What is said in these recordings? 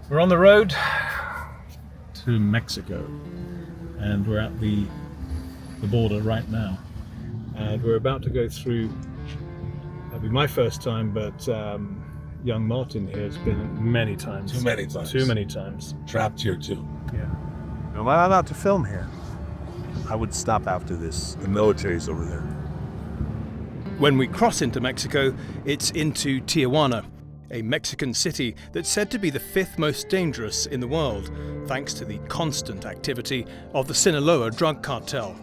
We're on the road to Mexico, and we're at the border right now. And we're about to go through, that'll be my first time, but young Martin here has been many times. Too many times. Too many times. Trapped here too. Yeah. Am I allowed to film here? I would stop after this. The military's over there. When we cross into Mexico, it's into Tijuana, a Mexican city that's said to be the fifth most dangerous in the world, thanks to the constant activity of the Sinaloa drug cartel.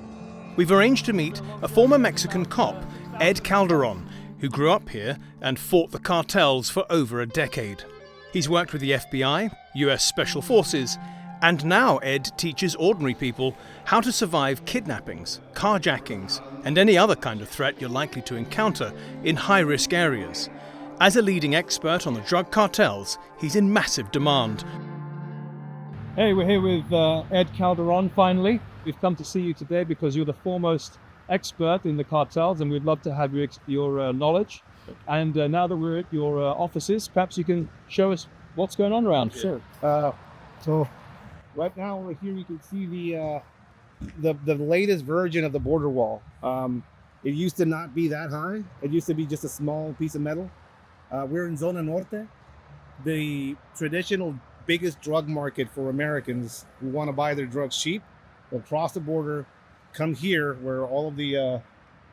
We've arranged to meet a former Mexican cop, Ed Calderon, who grew up here and fought the cartels for over a decade. He's worked with the FBI, US Special Forces, and now Ed teaches ordinary people how to survive kidnappings, carjackings, and any other kind of threat you're likely to encounter in high-risk areas. As a leading expert on the drug cartels, he's in massive demand. Hey, we're here with Ed Calderon, finally. We've come to see you today because you're the foremost expert in the cartels, and we'd love to have your knowledge. And now that we're at your offices, perhaps you can show us what's going on around. Sure. So right now over here you can see the latest version of the border wall. It used to not be that high. It used to be just a small piece of metal. We're in Zona Norte, the traditional biggest drug market for Americans who want to buy their drugs cheap. They'll cross the border, come here where all of the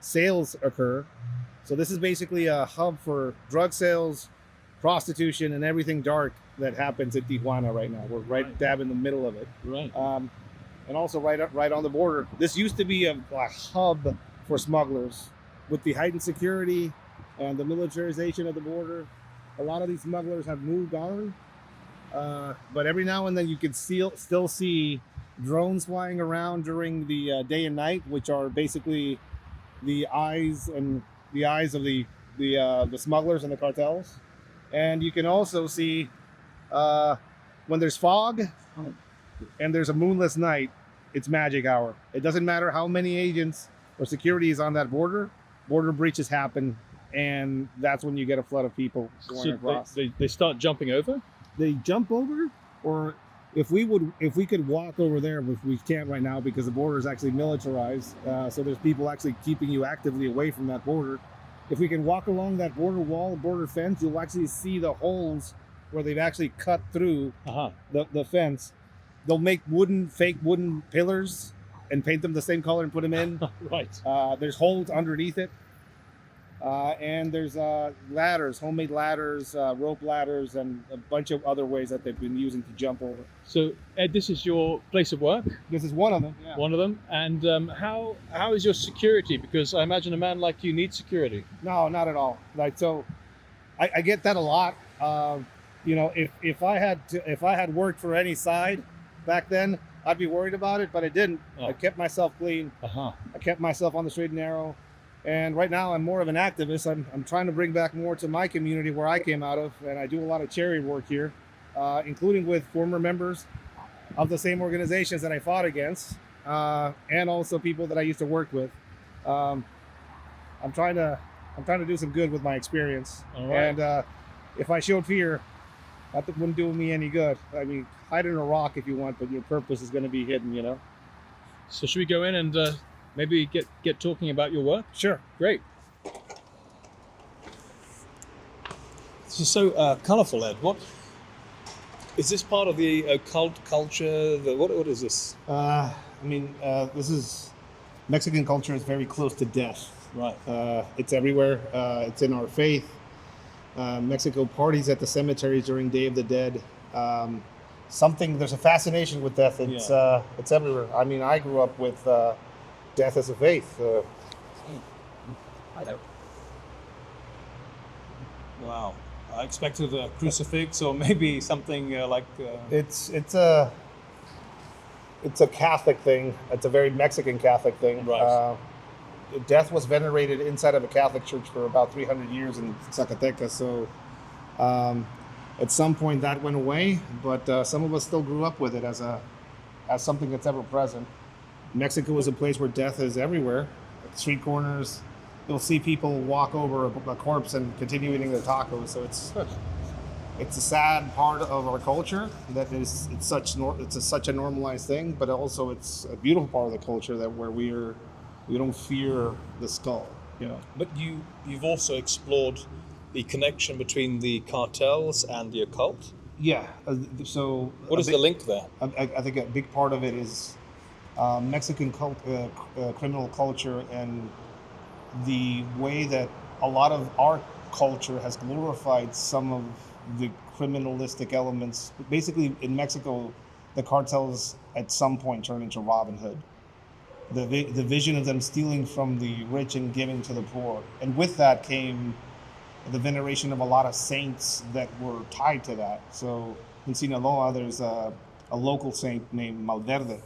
sales occur. So this is basically a hub for drug sales, prostitution, and everything dark that happens in Tijuana right now. We're right dab in the middle of it. Right. And also right on the border. This used to be a hub for smugglers. With the heightened security and the militarization of the border, a lot of these smugglers have moved on. But every now and then you can still see drones flying around during the day and night, which are basically the eyes of the smugglers and the cartels. And you can also see when there's fog and there's a moonless night, it's magic hour. It doesn't matter how many agents or security is on that border breaches happen, and that's when you get a flood of people going across. They start jumping over? They jump over, or if we could walk over there, which we can't right now because the border is actually militarized, so there's people actually keeping you actively away from that border. If we can walk along that border wall, border fence, you'll actually see the holes where they've actually cut through the fence. They'll make fake wooden pillars and paint them the same color and put them in. Right. There's holes underneath it. And there's ladders, homemade ladders, rope ladders, and a bunch of other ways that they've been using to jump over. So, Ed, this is your place of work? This is one of them. Yeah. One of them. And how is your security? Because I imagine a man like you needs security. No, not at all. I get that a lot. If I had worked for any side back then, I'd be worried about it, but I didn't. Oh. I kept myself clean. I kept myself on the straight and narrow. And right now I'm more of an activist. I'm trying to bring back more to my community where I came out of, and I do a lot of charity work here, including with former members of the same organizations that I fought against, and also people that I used to work with. I'm trying to do some good with my experience. All right. And if I showed fear, that wouldn't do me any good. I mean, hide in a rock if you want, but your purpose is going to be hidden, you know? So should we go in and maybe get talking about your work? Sure. Great. This is so colorful, Ed. What is this part of the occult culture? What is this? This is Mexican culture is very close to death. Right. It's everywhere. It's in our faith. Mexico parties at the cemeteries during Day of the Dead. There's a fascination with death. It's everywhere. I mean, I grew up with death as a faith. I know. Wow. I expected a crucifix or maybe something like. It's a Catholic thing. It's a very Mexican Catholic thing. Right. Death was venerated inside of a Catholic church for about 300 years in Zacatecas. So at some point that went away, but some of us still grew up with it as something that's ever present. Mexico is a place where death is everywhere. At street corners, you'll see people walk over a corpse and continue eating their tacos. So It's a sad part of our culture that it's such a normalized thing, but also it's a beautiful part of the culture that where we don't fear the skull, you know. But you've also explored the connection between the cartels and the occult. Yeah. So What is the link there? I think a big part of it is Mexican criminal culture and the way that a lot of our culture has glorified some of the criminalistic elements. Basically, in Mexico, the cartels at some point turn into Robin Hood. The vision of them stealing from the rich and giving to the poor. And with that came the veneration of a lot of saints that were tied to that. So in Sinaloa, there's a local saint named Malverde.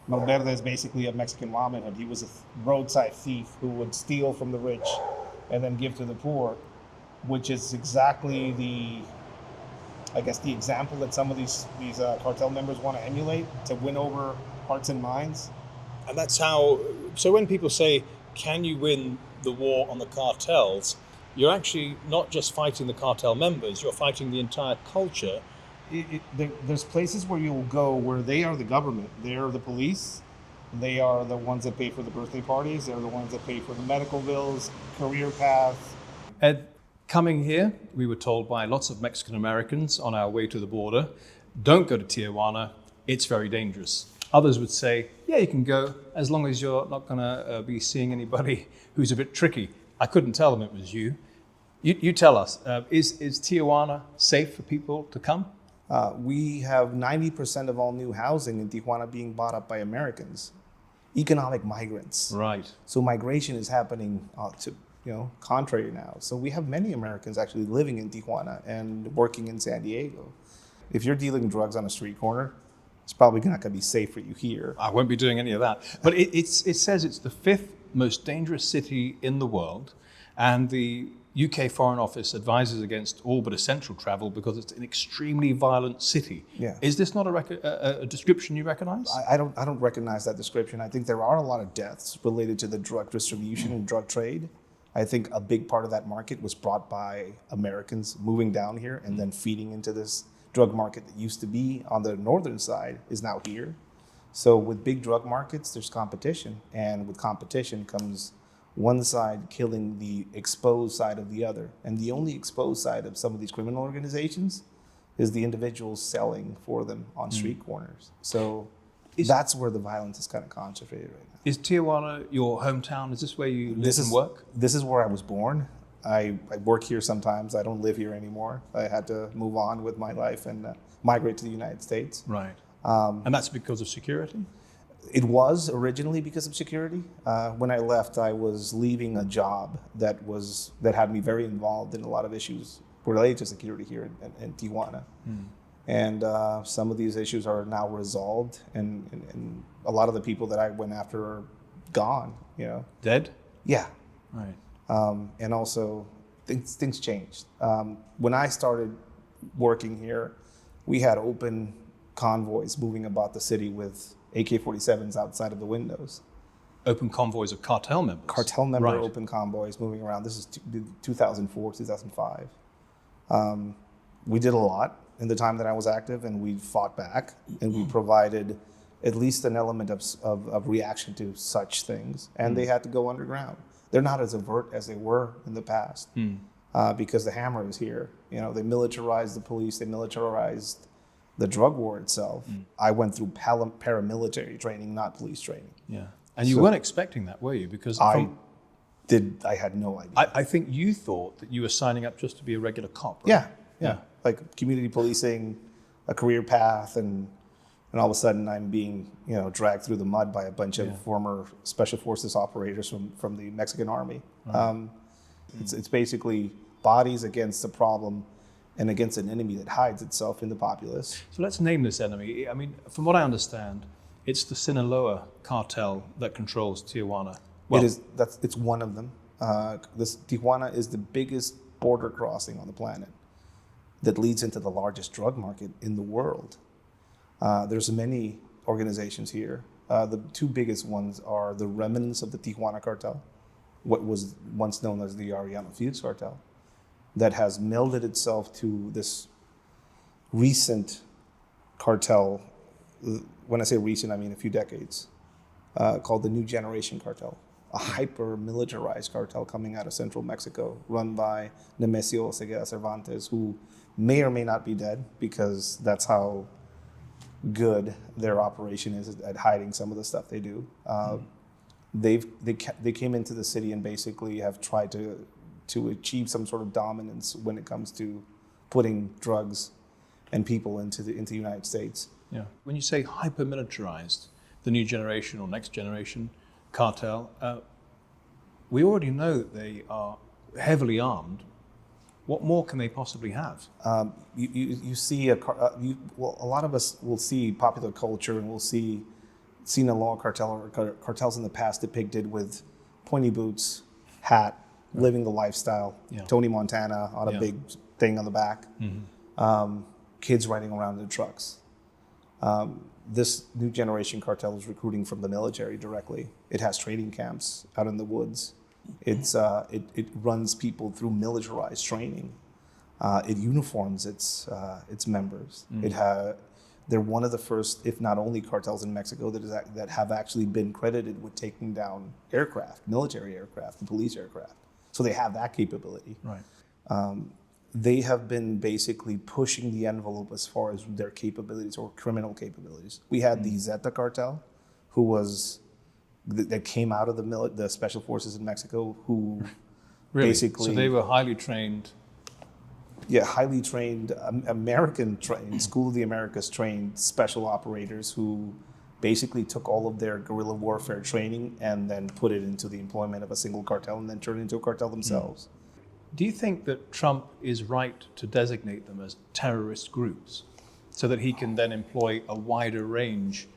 Malverde is basically a Mexican Robin Hood. He was a roadside thief who would steal from the rich and then give to the poor, which is exactly the example that some of these cartel members want to emulate to win over hearts and minds. And that's how. So when people say, "Can you win the war on the cartels?" You're actually not just fighting the cartel members; you're fighting the entire culture. There's places where you'll go where they are the government, they are the police, they are the ones that pay for the birthday parties, they're the ones that pay for the medical bills, career path. Ed, coming here, we were told by lots of Mexican Americans on our way to the border, don't go to Tijuana, it's very dangerous. Others would say, yeah, you can go as long as you're not going to be seeing anybody who's a bit tricky. I couldn't tell them it was you. You tell us, is Tijuana safe for people to come? We have 90% of all new housing in Tijuana being bought up by Americans, economic migrants. Right. So migration is happening contrary now. So we have many Americans actually living in Tijuana and working in San Diego. If you're dealing drugs on a street corner, it's probably not going to be safe for you here. I won't be doing any of that. But it says it's the 5th most dangerous city in the world, and the UK Foreign Office advises against all but essential travel because it's an extremely violent city. Yeah. Is this not a description you recognize? I don't recognize that description. I think there are a lot of deaths related to the drug distribution and drug trade. I think a big part of that market was brought by Americans moving down here and then feeding into this drug market that used to be on the northern side is now here. So with big drug markets, there's competition. And with competition comes one side killing the exposed side of the other. And the only exposed side of some of these criminal organizations is the individuals selling for them on street corners. So that's where the violence is kind of concentrated right now. Is Tijuana your hometown? Is this where you live and work? This is where I was born. I work here sometimes. I don't live here anymore. I had to move on with my life and migrate to the United States. Right. And that's because of security? It was originally because of security. When I left, I was leaving a job that had me very involved in a lot of issues related to security here in Tijuana. And some of these issues are now resolved, and a lot of the people that I went after are gone. Dead? Yeah. Right. And also, things changed. When I started working here, we had open convoys moving about the city with AK-47s outside of the windows. Open convoys of cartel members? Cartel member Right. open convoys moving around. This is 2004, 2005. We did a lot in the time that I was active, and we fought back, and we provided at least an element of reaction to such things, and they had to go underground. They're not as overt as they were in the past because the hammer is here. They militarized the police, they militarized the drug war itself. I went through paramilitary training, not police training. Yeah. And you weren't expecting that, were you? Because I had no idea. I think you thought that you were signing up just to be a regular cop, right? Yeah. Like community policing, a career path, and all of a sudden I'm being, dragged through the mud by a bunch of former special forces operators from the Mexican army. Right. It's basically bodies against a problem and against an enemy that hides itself in the populace. So let's name this enemy. I mean, from what I understand, it's the Sinaloa cartel that controls Tijuana. Well, it's one of them. Tijuana is the biggest border crossing on the planet that leads into the largest drug market in the world. There's many organizations here. The two biggest ones are the remnants of the Tijuana cartel, what was once known as the Arellano Fuchs cartel, that has melded itself to this recent cartel. When I say recent, I mean a few decades, called the New Generation Cartel, a hyper-militarized cartel coming out of central Mexico, run by Nemesio Ceguera Cervantes, who may or may not be dead, because that's how good their operation is at hiding some of the stuff they do. They came into the city and basically have tried to achieve some sort of dominance when it comes to putting drugs and people into the United States. Yeah. When you say hyper-militarized, the new generation or next generation cartel, we already know that they are heavily armed. What more can they possibly have? You see a lot of us will see popular culture and we'll see Sinaloa cartel or cartels in the past depicted with pointy boots, hat, living the lifestyle. Yeah. Tony Montana on a big thing on the back. Mm-hmm. Kids riding around in trucks. This new generation cartel is recruiting from the military directly. It has training camps out in the woods. It runs people through militarized training. It uniforms its members. They're one of the first, if not only, cartels in Mexico that have actually been credited with taking down aircraft, military aircraft, and police aircraft. So they have that capability. Right. They have been basically pushing the envelope as far as their capabilities or criminal capabilities. We had the Zeta cartel, that came out of the special forces in Mexico, who Really? basically... So they were highly trained. Yeah, highly trained, American trained, School of the Americas trained special operators who basically took all of their guerrilla warfare training and then put it into the employment of a single cartel and then turned it into a cartel themselves. Do you think that Trump is right to designate them as terrorist groups so that he can then employ a wider range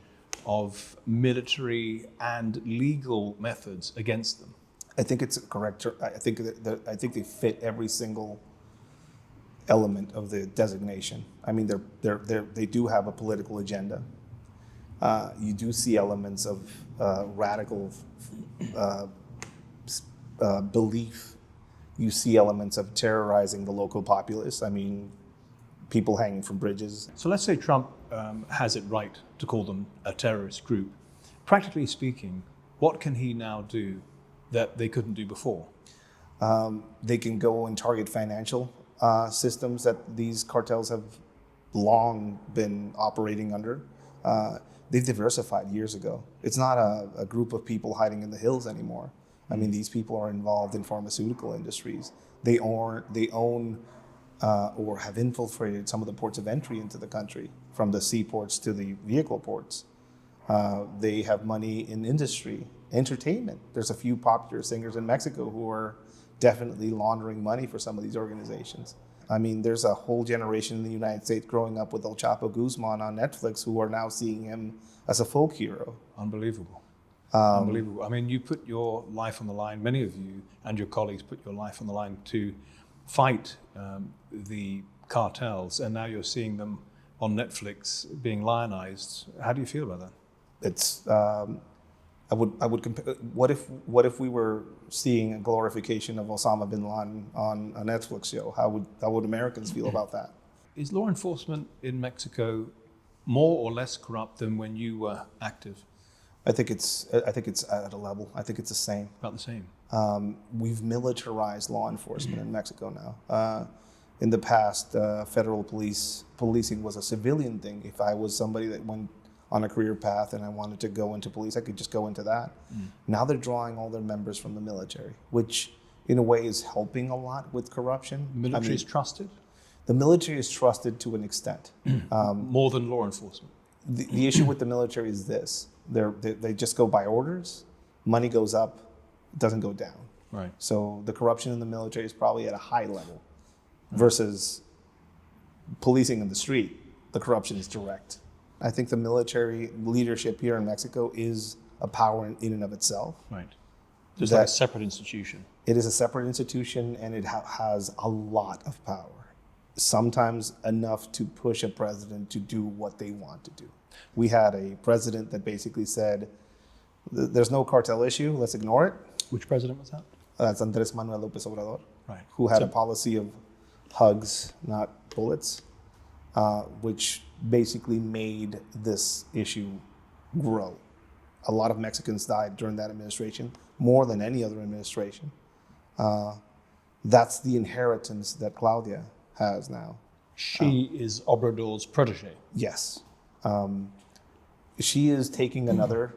of military and legal methods against them? I think it's correct. I think they fit every single element of the designation. I mean, they do have a political agenda. You do see elements of radical belief. You see elements of terrorizing the local populace. I mean, people hanging from bridges. So let's say Trump has it right to call them a terrorist group. Practically speaking, what can he now do that they couldn't do before? They can go and target financial systems that these cartels have long been operating under. They've diversified years ago. It's not a group of people hiding in the hills anymore. I mean, these people are involved in pharmaceutical industries. They own or have infiltrated some of the ports of entry into the country, from the seaports to the vehicle ports. They have money in industry, entertainment. There's a few popular singers in Mexico who are definitely laundering money for some of these organizations. I mean, there's a whole generation in the United States growing up with El Chapo Guzman on Netflix who are now seeing him as a folk hero. Unbelievable. Unbelievable. I mean, you put your life on the line, many of you and your colleagues put your life on the line to fight the cartels, and now you're seeing them on Netflix being lionized. How do you feel about that? It's I would compare. What if we were seeing a glorification of Osama bin Laden on a Netflix show? How would Americans feel about that? Is law enforcement in Mexico more or less corrupt than when you were active? I think it's at a level. I think it's the same. About the same. We've militarized law enforcement in Mexico now. In the past, federal policing was a civilian thing. If I was somebody that went on a career path and I wanted to go into police, I could just go into that. Now they're drawing all their members from the military, which in a way is helping a lot with corruption. The military is trusted? The military is trusted to an extent. More than law enforcement? The issue with the military is this. They just go by orders. Money goes up, it doesn't go down. Right. So the corruption in the military is probably at a high level versus policing in the street. The corruption is direct. I think the military leadership here in Mexico is a power in and of itself. Right. Just like a separate institution. It is a separate institution, and it has a lot of power. Sometimes enough to push a president to do what they want to do. We had a president that basically said, there's no cartel issue, let's ignore it. Which president was that? That's Andrés Manuel López Obrador, right. who had a policy of hugs, not bullets. which basically made this issue grow. A lot of Mexicans died during that administration, more than any other administration. That's the inheritance that Claudia has now. She is Obrador's protege. Yes. She is taking another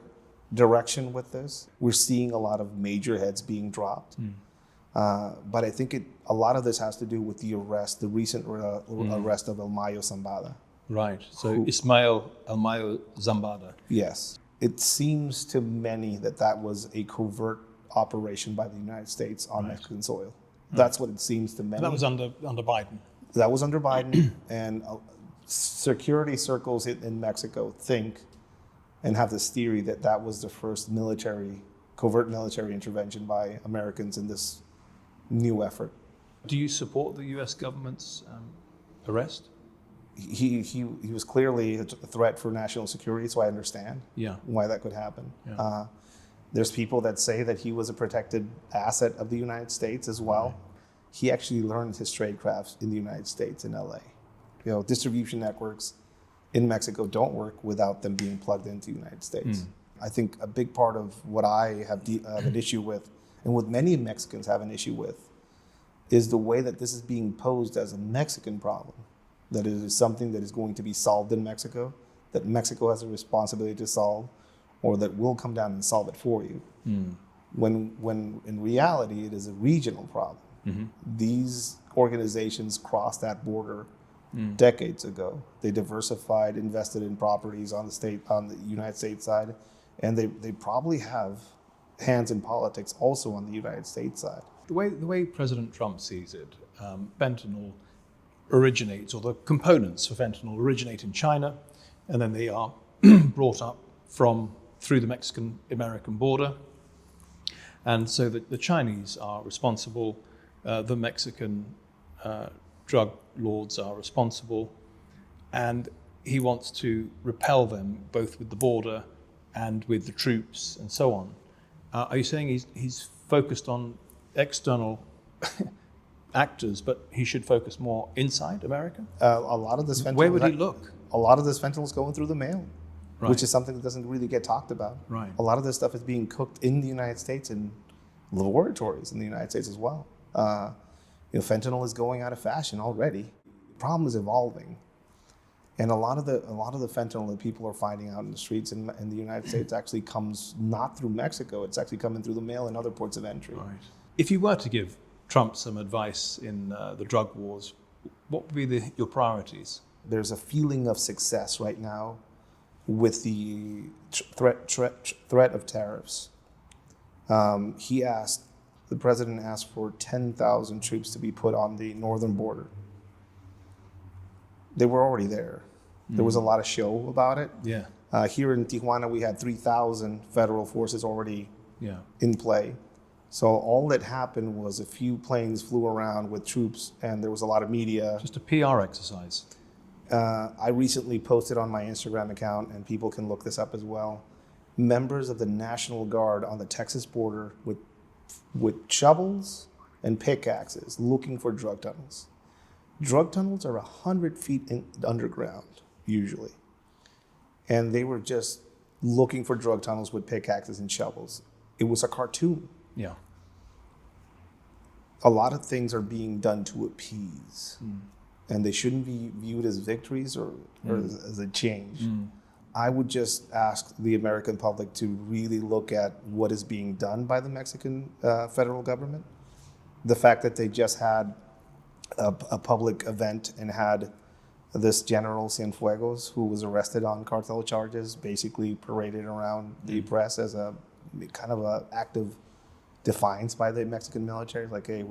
direction with this. We're seeing a lot of major heads being dropped. But I think a lot of this has to do with the recent arrest of El Mayo Zambada. Right. So Ismael El Mayo Zambada. Yes. It seems to many that was a covert operation by the United States on Mexican soil. That's what it seems to many. That was under Biden. That was under Biden, and security circles in Mexico think and have this theory that was the first covert military intervention by Americans in this new effort. Do you support the U.S. government's arrest? He was clearly a threat for national security, so I understand why that could happen. Yeah. There's people that say that he was a protected asset of the United States as well. Right. He actually learned his trade crafts in the United States, in LA. Distribution networks in Mexico don't work without them being plugged into the United States. I think a big part of what I have an issue with, and what many Mexicans have an issue with, is the way that this is being posed as a Mexican problem. That it is something that is going to be solved in Mexico, that Mexico has a responsibility to solve, or that we'll come down and solve it for you. When in reality, it is a regional problem. These organizations crossed that border decades ago. They diversified, invested in properties on the United States side, and they probably have hands in politics also on the United States side. The way President Trump sees it, fentanyl originates, or the components for fentanyl originate in China, and then they are brought up through the Mexican-American border. And so the Chinese are responsible, the Mexican drug lords are responsible, and he wants to repel them both with the border and with the troops and so on. Are you saying he's focused on external actors, but he should focus more inside America? A lot of this fentanyl. Where would he look? A lot of this fentanyl is going through the mail. Right. Which is something that doesn't really get talked about. Right. A lot of this stuff is being cooked in the United States in laboratories in the United States as well. Fentanyl is going out of fashion already. The problem is evolving, and a lot of the fentanyl that people are finding out in the streets in the United States actually comes not through Mexico. It's actually coming through the mail and other ports of entry. Right. If you were to give Trump some advice in the drug wars, what would be your priorities? There's a feeling of success right now with the threat of tariffs. The president asked for 10,000 troops to be put on the northern border. They were already there. There was a lot of show about it. Yeah. Here in Tijuana, we had 3,000 federal forces already in play. So all that happened was a few planes flew around with troops, and there was a lot of media. Just a PR exercise. I recently posted on my Instagram account, and people can look this up as well, members of the National Guard on the Texas border with shovels and pickaxes looking for drug tunnels. Drug tunnels are 100 feet underground, usually. And they were just looking for drug tunnels with pickaxes and shovels. It was a cartoon. Yeah. A lot of things are being done to appease. And they shouldn't be viewed as victories or as a change. I would just ask the American public to really look at what is being done by the Mexican federal government. The fact that they just had a public event and had this General Cienfuegos, who was arrested on cartel charges, basically paraded around the press as a kind of an act of defiance by the Mexican military. Like, hey,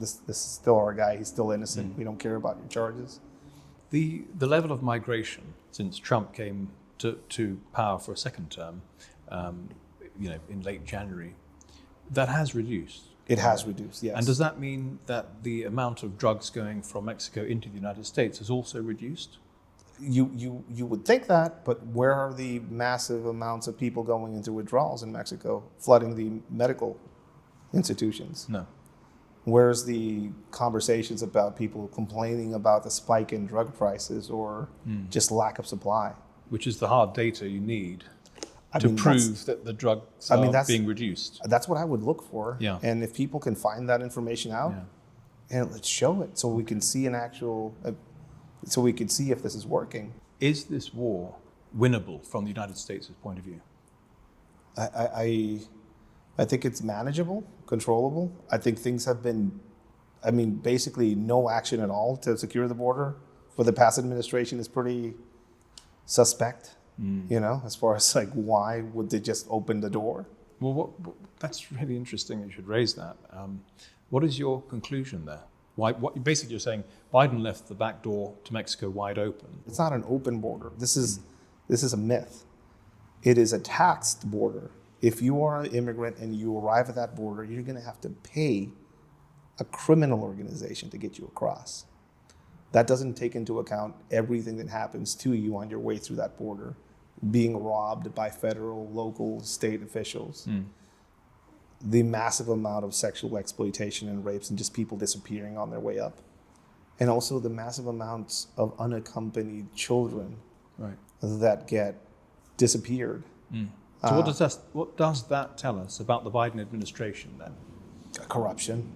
this is still our guy. He's still innocent. We don't care about your charges. The level of migration since Trump came to power for a second term, in late January, that has reduced. It has reduced, yes. And does that mean that the amount of drugs going from Mexico into the United States has also reduced? You would think that, but where are the massive amounts of people going into withdrawals in Mexico, flooding the medical institutions? No. Where's the conversations about people complaining about the spike in drug prices or just lack of supply? Which is the hard data you need I to mean, prove that the drugs are being reduced. That's what I would look for. Yeah. And if people can find that information out, and let's show it so we can see so we can see if this is working. Is this war winnable from the United States' point of view? I think it's manageable, controllable. I think things have been, basically no action at all to secure the border for the past administration is pretty suspect, as far as like, why would they just open the door? Well, that's really interesting that you should raise that. What is your conclusion there? Basically you're saying Biden left the back door to Mexico wide open. It's not an open border. This is a myth. It is a taxed border. If you are an immigrant and you arrive at that border, you're going to have to pay a criminal organization to get you across. That doesn't take into account everything that happens to you on your way through that border, being robbed by federal, local, state officials, the massive amount of sexual exploitation and rapes and just people disappearing on their way up, and also the massive amounts of unaccompanied children that get disappeared. So what does that tell us about the Biden administration then? Corruption.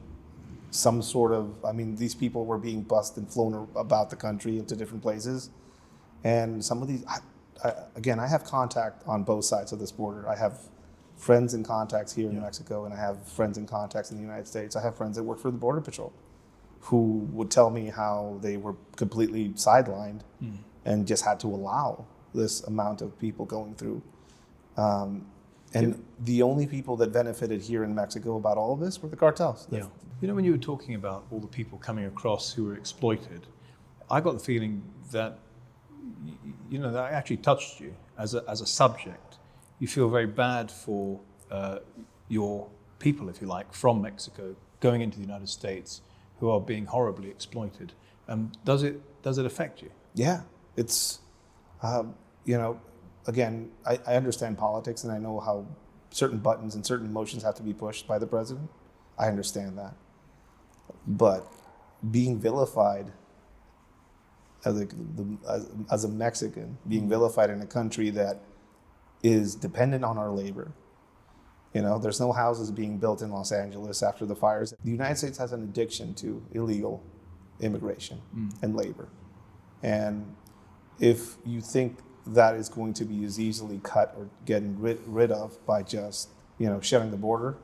Some sort of, these people were being bussed and flown about the country into different places. And some of these, I have contact on both sides of this border. I have friends and contacts here in Mexico, and I have friends and contacts in the United States. I have friends that work for the Border Patrol who would tell me how they were completely sidelined and just had to allow this amount of people going through. And the only people that benefited here in Mexico about all of this were the cartels. Yeah. When you were talking about all the people coming across who were exploited, I got the feeling that, that actually touched you as a subject. You feel very bad for your people, if you like, from Mexico going into the United States who are being horribly exploited. Does it affect you? Yeah, it's, again, I understand politics and I know how certain buttons and certain motions have to be pushed by the president. I understand that. But being vilified as a Mexican, being vilified in a country that is dependent on our labor. There's no houses being built in Los Angeles after the fires. The United States has an addiction to illegal immigration and labor. And if you think that is going to be as easily cut or getting rid of by just, shutting the border,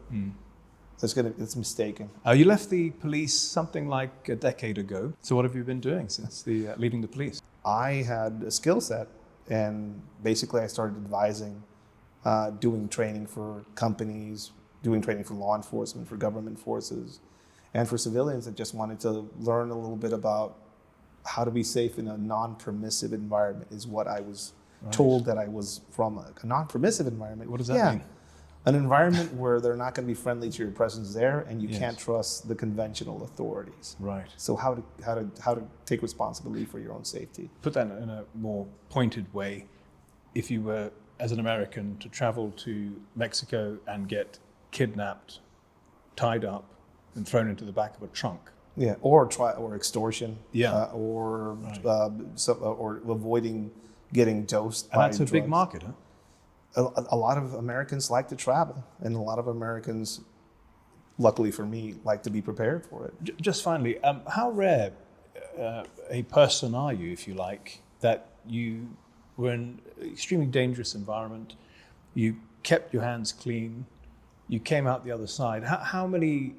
it's mistaken. You left the police something like a decade ago. So what have you been doing since leaving the police? I had a skill set, and basically I started advising, doing training for companies, doing training for law enforcement, for government forces, and for civilians that just wanted to learn a little bit about how to be safe in a non-permissive environment is what I was told that I was from. A non-permissive environment. What does that mean? An environment where they're not going to be friendly to your presence there, and you can't trust the conventional authorities. Right. So how to take responsibility for your own safety. Put that in a more pointed way. If you were, as an American, to travel to Mexico and get kidnapped, tied up, and thrown into the back of a trunk. Yeah, or extortion. Yeah. Or avoiding getting dosed. And that's a big market, huh? A lot of Americans like to travel, and a lot of Americans, luckily for me, like to be prepared for it. Just finally, how rare a person are you, if you like, that you were in an extremely dangerous environment, you kept your hands clean, you came out the other side? How many,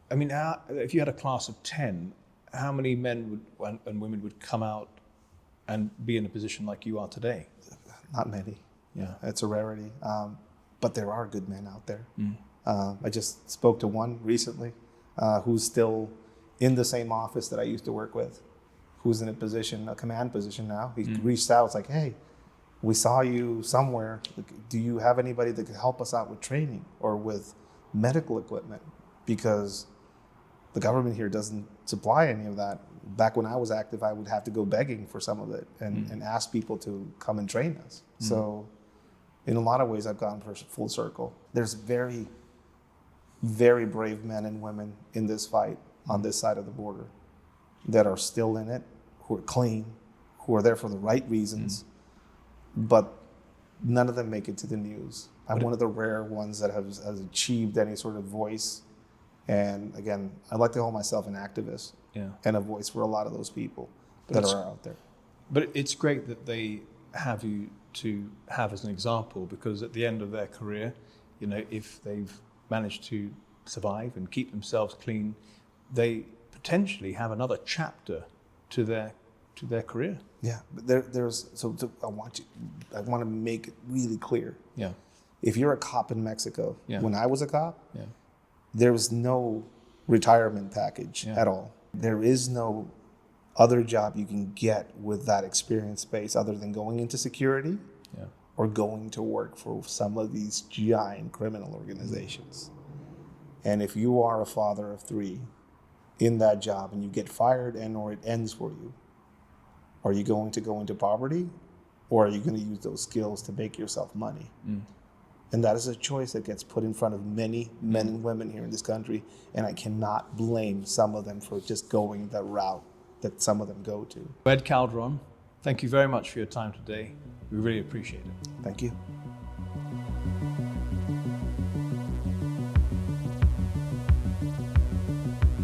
if you had a class of 10, how many men and women would come out and be in a position like you are today? Not many. Yeah, it's a rarity, but there are good men out there. I just spoke to one recently who's still in the same office that I used to work with, who's in a command position now. He reached out, it's like, hey, we saw you somewhere. Do you have anybody that could help us out with training or with medical equipment? Because the government here doesn't supply any of that. Back when I was active, I would have to go begging for some of it and ask people to come and train us. So in a lot of ways, I've gone full circle. There's very very brave men and women in this fight on this side of the border that are still in it, who are clean, who are there for the right reasons, but none of them make it to the news. I'm one of the rare ones that has achieved any sort of voice. And again, I like to call myself an activist and a voice for a lot of those people that are out there. But it's great that they have you to have as an example, because at the end of their career, you know, if they've managed to survive and keep themselves clean, they potentially have another chapter to their career. Yeah, but I want to make it really clear. Yeah. If you're a cop in Mexico, when I was a cop, Yeah. there was no retirement package at all. There is no other job you can get with that experience base other than going into security or going to work for some of these giant criminal organizations. And if you are a father of 3 in that job and you get fired or it ends for you, are you going to go into poverty, or are you going to use those skills to make yourself money? And that is a choice that gets put in front of many men and women here in this country, and I cannot blame some of them for just going the route that some of them go to. Ed Calderon, thank you very much for your time today. We really appreciate it. Thank you.